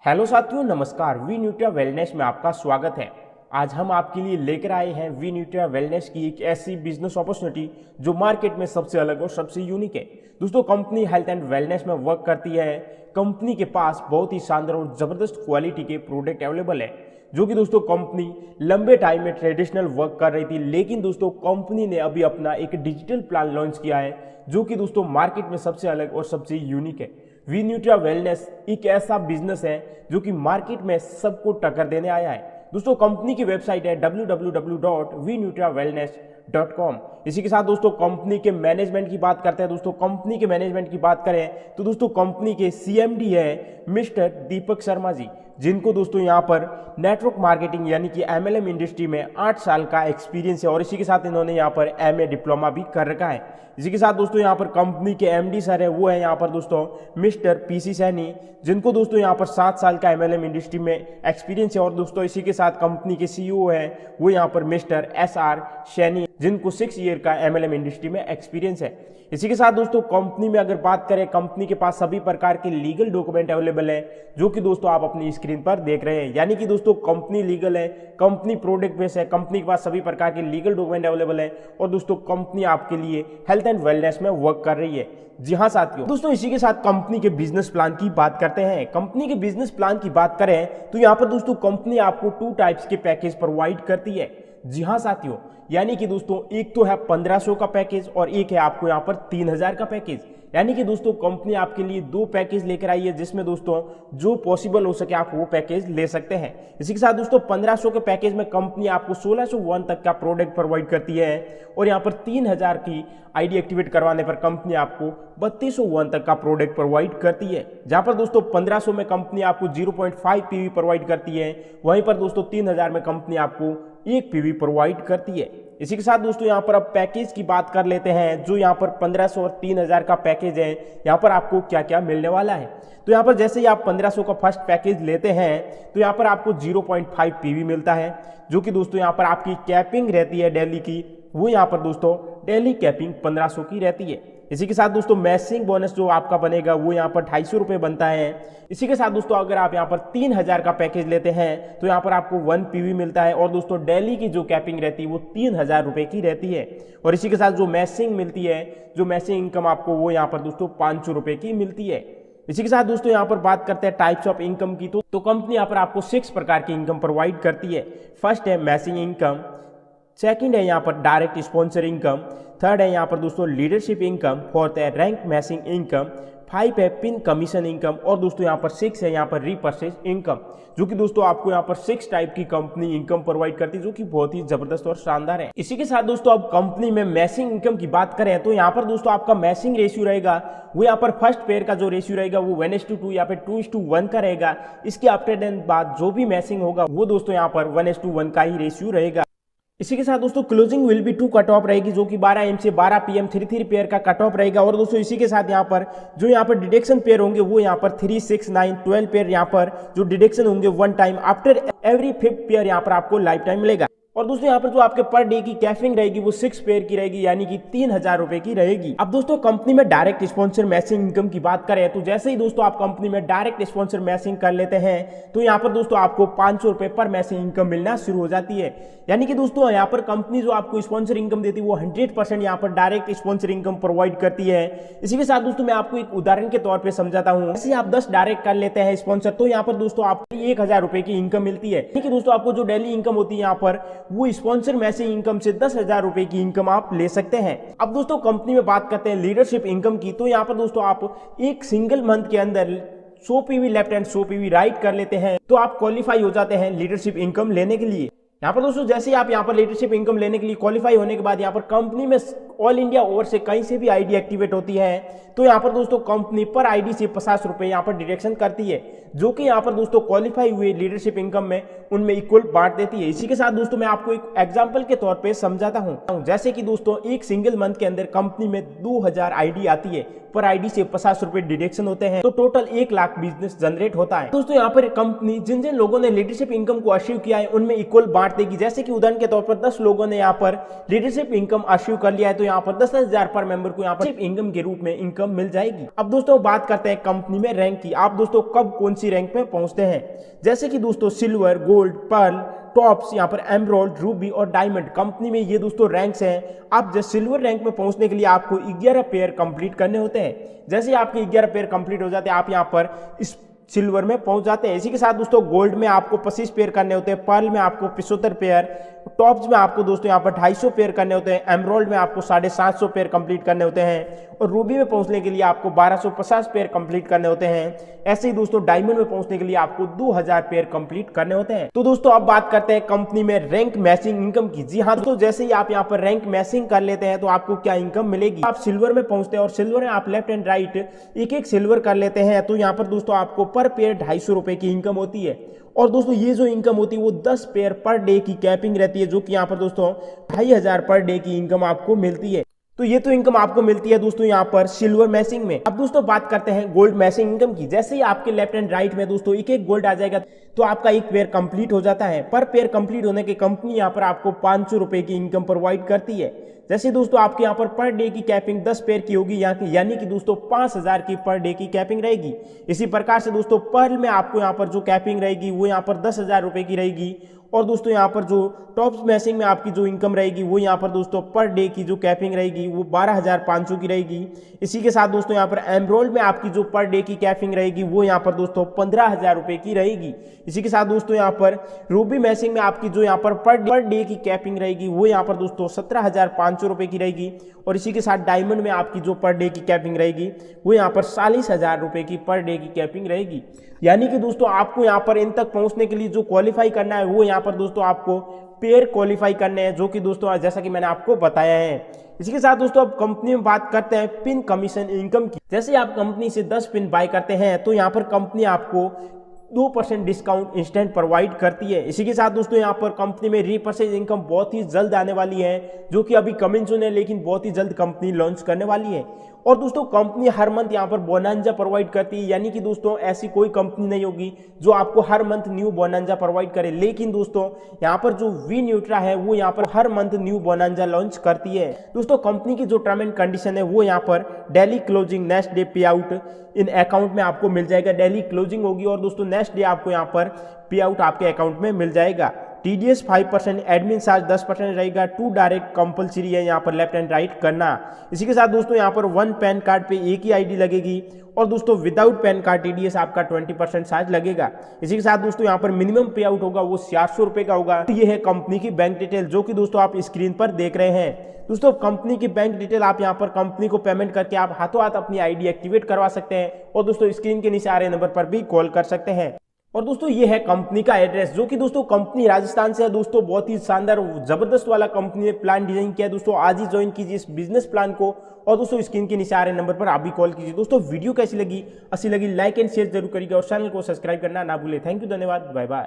Hello साथियों, नमस्कार। We nutria wellness में आपका स्वागत है। आज हम आपके लिए लेकर आए हैं वी न्यूट्रिया वेलनेस की एक ऐसी बिजनेस अपॉर्चुनिटी जो मार्केट में सबसे अलग और सबसे यूनिक है। दोस्तों, कंपनी हेल्थ एंड वेलनेस में वर्क करती है। कंपनी के पास बहुत ही शानदार और जबरदस्त क्वालिटी के प्रोडक्ट अवेलेबल है, जो कि दोस्तों कंपनी लंबे टाइम में ट्रेडिशनल वर्क कर रही थी, लेकिन दोस्तों कंपनी ने अभी अपना एक डिजिटल प्लान लॉन्च किया है, जो कि दोस्तों मार्केट में सबसे अलग और सबसे यूनिक है। वी न्यूट्रिया वेलनेस एक ऐसा बिजनेस है जो कि मार्केट में सबको टक्कर देने आया है। दोस्तों, कंपनी की वेबसाइट है www.vnutriawellness.com। इसी के साथ दोस्तों कंपनी के मैनेजमेंट की बात करते हैं। दोस्तों, कंपनी के मैनेजमेंट की बात करें तो दोस्तों कंपनी के सीएमडी है मिस्टर दीपक शर्मा जी, जिनको दोस्तों यहाँ पर नेटवर्क मार्केटिंग यानी कि एमएलएम इंडस्ट्री में 8 साल का एक्सपीरियंस है और इसी के साथ इन्होंने यहाँ पर एमए डिप्लोमा भी कर रखा है। इसी के साथ दोस्तों यहाँ पर कंपनी के एमडी सर है, वो है यहाँ पर दोस्तों मिस्टर पीसी सैनी, जिनको दोस्तों यहाँ पर 7 साल का एमएलएम इंडस्ट्री में एक्सपीरियंस है। और दोस्तों इसी के साथ कंपनी के सीईओ है, वो यहाँ पर मिस्टर एसआर सैनी, जिनको 6 ईयर का एमएलएम इंडस्ट्री में एक्सपीरियंस है। इसी के साथ दोस्तों कंपनी में अगर बात करें, कंपनी के पास सभी प्रकार के लीगल डॉक्यूमेंट अवेलेबल है, जो कि दोस्तों आप अपनी स्क्रीन पर देख रहे हैं। यानी कि दोस्तों कंपनी लीगल है, कंपनी प्रोडक्ट बेस है, कंपनी के पास सभी प्रकार के लीगल डॉक्यूमेंट अवेलेबल है और दोस्तों कंपनी आपके लिए हेल्थ एंड वेलनेस में वर्क कर रही है। जी हाँ साथियों, दोस्तों इसी के साथ कंपनी के बिजनेस प्लान की बात करते हैं। कंपनी के बिजनेस प्लान की बात करें तो यहाँ पर दोस्तों कंपनी आपको 2 टाइप्स के पैकेज प्रोवाइड करती है। जी हाँ साथियों, यानी कि दोस्तों एक तो है 1500 का पैकेज और एक है आपको यहाँ पर 3000 का पैकेज। यानी कि दोस्तों कंपनी आपके लिए 2 पैकेज लेकर आई है, जिसमें दोस्तों जो पॉसिबल हो सके आप वो पैकेज ले सकते हैं। इसी के साथ दोस्तों 1500 के पैकेज में कंपनी आपको 1601 तक का प्रोडक्ट प्रोवाइड करती है और यहाँ पर 3000 की आईडी एक्टिवेट करवाने पर कंपनी आपको 3201 तक का प्रोडक्ट प्रोवाइड करती है। जहां पर दोस्तों 1500 में कंपनी आपको 0.5 पीवी प्रोवाइड करती है, वहीं पर दोस्तों 3000 में कंपनी आपको 1 पीवी प्रोवाइड करती है। इसी के साथ दोस्तों यहाँ पर अब पैकेज की बात कर लेते हैं। जो यहाँ पर 1500 और 3000 का पैकेज है, यहाँ पर आपको क्या क्या मिलने वाला है। तो यहाँ पर जैसे ही आप 1500 का फर्स्ट पैकेज लेते हैं तो यहाँ पर आपको 0.5 पीवी मिलता है, जो कि दोस्तों यहाँ पर आपकी कैपिंग रहती है डेली की, वो यहाँ पर दोस्तों डेली कैपिंग 1500 की रहती है। इसी के साथ दोस्तों मैसिंग बोनस जो आपका बनेगा वो यहाँ पर 250 रुपये बनता है। इसी के साथ दोस्तों अगर आप यहाँ पर 3000 का पैकेज लेते हैं तो यहाँ पर आपको 1 पीवी मिलता है और दोस्तों डेली की जो कैपिंग रहती है वो 3000 रुपये की रहती है। और इसी के साथ जो मैसिंग मिलती है, जो मैसिंग इनकम आपको वो यहाँ पर दोस्तों 500 रुपये की मिलती है। इसी के साथ दोस्तों यहाँ पर बात करते हैं टाइप्स ऑफ इनकम की, तो कंपनी यहाँ पर आपको 6 प्रकार की इनकम प्रोवाइड करती है। फर्स्ट है मैसिंग इनकम, सेकंड है यहाँ पर डायरेक्ट स्पॉन्सर इनकम, थर्ड है यहाँ पर दोस्तों लीडरशिप इनकम, फोर्थ है रैंक मैसिंग इनकम, 5 है पिन कमीशन इनकम और दोस्तों यहाँ पर 6 है यहाँ पर रीपर्चेज इनकम, जो कि दोस्तों आपको यहाँ पर 6 टाइप की कंपनी इनकम प्रोवाइड करती है, जो कि बहुत ही जबरदस्त और शानदार है। इसी के साथ दोस्तों अब कंपनी में मैसिंग इनकम की बात करें तो यहाँ पर दोस्तों आपका मैसिंग रेशियो रहेगा वो यहाँ पर फर्स्ट पेयर का जो रेशियो रहेगा वो 1:2 या फिर 2:1 का रहेगा। इसके आफ्टर देन बाद जो भी मैसिंग होगा वो दोस्तों यहाँ पर 1:1 का ही रेशियो रहेगा। इसी के साथ दोस्तों closing will be 2 cut off रहेगी, जो कि 12 AM से 12 PM 3 पेयर का कट ऑफ रहेगा। और दोस्तों इसी के साथ यहाँ पर जो यहाँ पर डिडक्शन पेयर होंगे वो यहाँ पर 3, 6, 9, 12 पेयर यहाँ पर जो डिडक्शन होंगे 1 time after every 5th pair यहाँ पर आपको लाइफ टाइम मिलेगा। और दोस्तों यहाँ पर जो आपके पर डे की कैफिंग रहेगी वो 6 पेयर की रहेगी, यानी कि 3000 रुपए की रहेगी। अब दोस्तों कंपनी में डायरेक्ट स्पॉन्सर मैचिंग इनकम की बात करें तो जैसे ही दोस्तों आप कंपनी में डायरेक्ट स्पॉन्सर मैचिंग कर लेते हैं तो यहाँ पर दोस्तों आपको 500 रुपए पर मैचिंग इनकम मिलना शुरू हो जाती है। यानी कि दोस्तों यहाँ पर कंपनी जो आपको स्पॉन्सर इनकम देती है वो 100% यहाँ पर डायरेक्ट स्पॉन्सर इनकम प्रोवाइड करती है। इसी के साथ दोस्तों मैं आपको एक उदाहरण के तौर पर समझाता हूँ। जैसे आप 10 डायरेक्ट कर लेते हैं स्पॉन्सर तो यहाँ पर दोस्तों आपको 1000 रुपए की इनकम मिलती है। ठीक है दोस्तों, आपको जो डेली इनकम होती है यहाँ पर वो स्पॉन्सर मैचिंग इनकम से 10,000 रुपए की इनकम आप ले सकते हैं। अब दोस्तों कंपनी में बात करते हैं लीडरशिप इनकम की, तो यहाँ पर दोस्तों आप एक सिंगल मंथ के अंदर 100 PV left and 100 PV right कर लेते हैं तो आप क्वालिफाई हो जाते हैं लीडरशिप इनकम लेने के लिए। यहाँ पर दोस्तों जैसे ही आप यहाँ पर लीडरशिप इनकम लेने के लिए क्वालिफाई होने के बाद यहाँ पर कंपनी में ऑल इंडिया ओवर से कहीं से भी आईडी एक्टिवेट होती है तो यहाँ पर दोस्तों कंपनी पर आईडी से 50 रुपए यहाँ पर डिडक्शन करती है, जो कि यहाँ पर दोस्तों क्वालिफाई हुए लीडरशिप इनकम में उनमें इक्वल बांट देती है। इसी के साथ दोस्तों मैं आपको एक एग्जांपल के तौर पे समझाता हूँ। जैसे कि दोस्तों एक सिंगल मंथ के अंदर कंपनी में 2000 आईडी आती है, पर आईडी से 50 रुपए डिडक्शन होते हैं तो टोटल 1 लाख बिजनेस जनरेट होता है। दोस्तों यहाँ पर कंपनी जिन जिन लोगों ने लीडरशिप इनकम को अचीव किया है उनमें इक्वल बांट देगी। जैसे कि उदाहरण के तौर पर 10 लोगों ने यहाँ पर लीडरशिप इनकम अचीव कर लिया है तो यहाँ पर 10,000 पर मेंबर को यहाँ पर इनकम के रूप में इनकम मिल जाएगी। अब दोस्तों बात करते हैं कंपनी में रैंक की। आप दोस्तों कब कौन सी रैंक पे पहुंचते हैं, जैसे कि दोस्तों सिल्वर, गोल्ड, पर्ल, टॉप्स, यहाँ पर एमराल्ड, रूबी और डायमंड कंपनी में ये दोस्तों रैंक्स हैं। आप जब सिल्वर रैंक में पहुंचने के लिए आपको 11 पेयर कंप्लीट करने होते हैं। जैसे आपके 11 पेयर कंप्लीट हो जाते हैं, आप यहाँ पर इस सिल्वर में पहुंच जाते हैं। इसी के साथ दोस्तों गोल्ड में आपको 25 पेयर करने होते हैं, पर्ल में आपको 75 पेयर, टॉप्स में आपको दोस्तों यहाँ पर 250 पेयर करने होते हैं, एमराल्ड में आपको 750 पेयर कंप्लीट करने होते हैं और रूबी में पहुंचने के लिए आपको 1250 पेयर कंप्लीट करने होते हैं। ऐसे ही दोस्तों डायमंड में पहुंचने के लिए आपको 2000 पेयर कंप्लीट करने होते हैं। तो दोस्तों अब बात करते हैं कंपनी में रैंक मैचिंग इनकम की। जी हाँ दोस्तों, जैसे ही आप यहाँ पर रैंक मैचिंग कर लेते हैं तो आपको क्या इनकम मिलेगी। आप सिल्वर में पहुंचते हैं और सिल्वर में आप लेफ्ट एंड राइट एक सिल्वर कर लेते हैं तो यहाँ पर दोस्तों आपको पर पेयर 250 रुपए की इनकम होती है। और दोस्तों ये जो इनकम होती है वो 10 पेयर पर डे की कैपिंग रहती है, जो कि यहाँ पर दोस्तों 2500 पर डे की इनकम आपको मिलती है। तो ये तो इनकम आपको मिलती है दोस्तों यहाँ पर सिल्वर मैचिंग में। अब दोस्तों बात करते हैं गोल्ड मैचिंग इनकम की। जैसे ही आपके लेफ्ट एंड राइट में दोस्तों एक गोल्ड आ जाएगा तो आपका एक पेयर कंप्लीट हो जाता है। पर पेयर कंप्लीट होने के कंपनी यहाँ पर आपको 500 रुपए की इनकम प्रोवाइड करती है। जैसे दोस्तों आपके यहाँ पर डे की कैपिंग 10 पेयर की होगी, यानी कि दोस्तों 5000 की पर डे की कैपिंग रहेगी। इसी प्रकार से दोस्तों पर्ल में आपको यहाँ पर जो कैपिंग रहेगी वो यहाँ पर 10,000 रुपए की रहेगी। और दोस्तों यहाँ पर जो टॉप्स मैचिंग में आपकी जो इनकम रहेगी वो यहाँ पर दोस्तों पर डे की जो कैपिंग रहेगी वो 12,500 की रहेगी। इसी के साथ दोस्तों यहाँ पर एमराल्ड में आपकी जो पर डे की कैपिंग रहेगी वो यहाँ पर दोस्तों 15,000 रुपए की रहेगी। इसी के साथ दोस्तों यहाँ पर रूबी मैचिंग में आपकी जो यहाँ पर डे की कैपिंग रहेगी वो यहाँ पर दोस्तों 17,500 रुपए की रहेगी। और इसी के साथ डायमंड में आपकी जो पर डे की कैपिंग रहेगी वो यहाँ पर 40,000 रुपए की पर डे की कैपिंग रहेगी। यानी कि दोस्तों आपको यहाँ पर इन तक पहुंचने के लिए जो क्वालिफाई करना है वो यहाँ पर दोस्तों आपको पेयर क्वालिफाई करने हैं, जो कि दोस्तों जैसा कि मैंने आपको बताया है। इसी के साथ दोस्तों अब कंपनी में बात करते हैं पिन कमीशन इनकम की। जैसे आप कंपनी से 10 पिन बाय करते हैं तो यहाँ पर कंपनी आपको 2% डिस्काउंट इंस्टेंट प्रोवाइड करती है। इसी के साथ दोस्तों यहाँ पर कंपनी में रीपर्चेज इनकम बहुत ही जल्द आने वाली है, जो कि अभी कमिंग सून है, लेकिन बहुत ही जल्द कंपनी लॉन्च करने वाली है। और दोस्तों कंपनी हर मंथ यहाँ पर बोनांजा प्रोवाइड करती है, यानी कि दोस्तों ऐसी कोई कंपनी नहीं होगी जो आपको हर मंथ न्यू बोनांजा प्रोवाइड करे। लेकिन दोस्तों यहाँ पर जो वी न्यूट्रा है वो यहाँ पर हर मंथ न्यू बोनांजा लॉन्च करती है। दोस्तों कंपनी की जो टर्म एंड कंडीशन है वो यहाँ पर डेली क्लोजिंग नेक्स्ट डे पे आउट इन अकाउंट में आपको मिल जाएगा। डेली क्लोजिंग होगी और दोस्तों नेक्स्ट डे आपको यहाँ पर पे आउट आपके अकाउंट में मिल जाएगा। TDS 5%, एडमिन चार्ज 10% रहेगा। 2 डायरेक्ट कंपलसरी है यहाँ पर लेफ्ट एंड राइट करना। इसी के साथ दोस्तों यहाँ पर 1 पैन कार्ड पे एक ही ID लगेगी। और दोस्तों विदाउट पैन कार्ड TDS आपका 20% चार्ज लगेगा। इसी के साथ दोस्तों यहाँ पर मिनिमम पे आउट होगा वो 400 रुपए का होगा। तो ये है कंपनी की बैंक डिटेल, जो कि दोस्तों आप स्क्रीन पर देख रहे हैं। दोस्तों कंपनी की बैंक डिटेल आप यहाँ पर कंपनी को पेमेंट करके आप हाथों हाथ अपनी ID एक्टिवेट करवा सकते हैं और दोस्तों स्क्रीन के नीचे आ रहे नंबर पर भी कॉल कर सकते हैं। और दोस्तों ये है कंपनी का एड्रेस, जो कि दोस्तों कंपनी राजस्थान से है। दोस्तों बहुत ही शानदार जबरदस्त वाला कंपनी ने प्लान डिजाइन किया है। दोस्तों आज ही ज्वाइन कीजिए इस बिजनेस प्लान को और दोस्तों स्क्रीन के नीचे आ रहे नंबर पर आप भी कॉल कीजिए। दोस्तों वीडियो कैसी लगी, अच्छी लगी लाइक एंड शेयर जरूर करिएगा और चैनल को सब्सक्राइब करना ना भूले। थैंक यू, धन्यवाद, बाय बाय।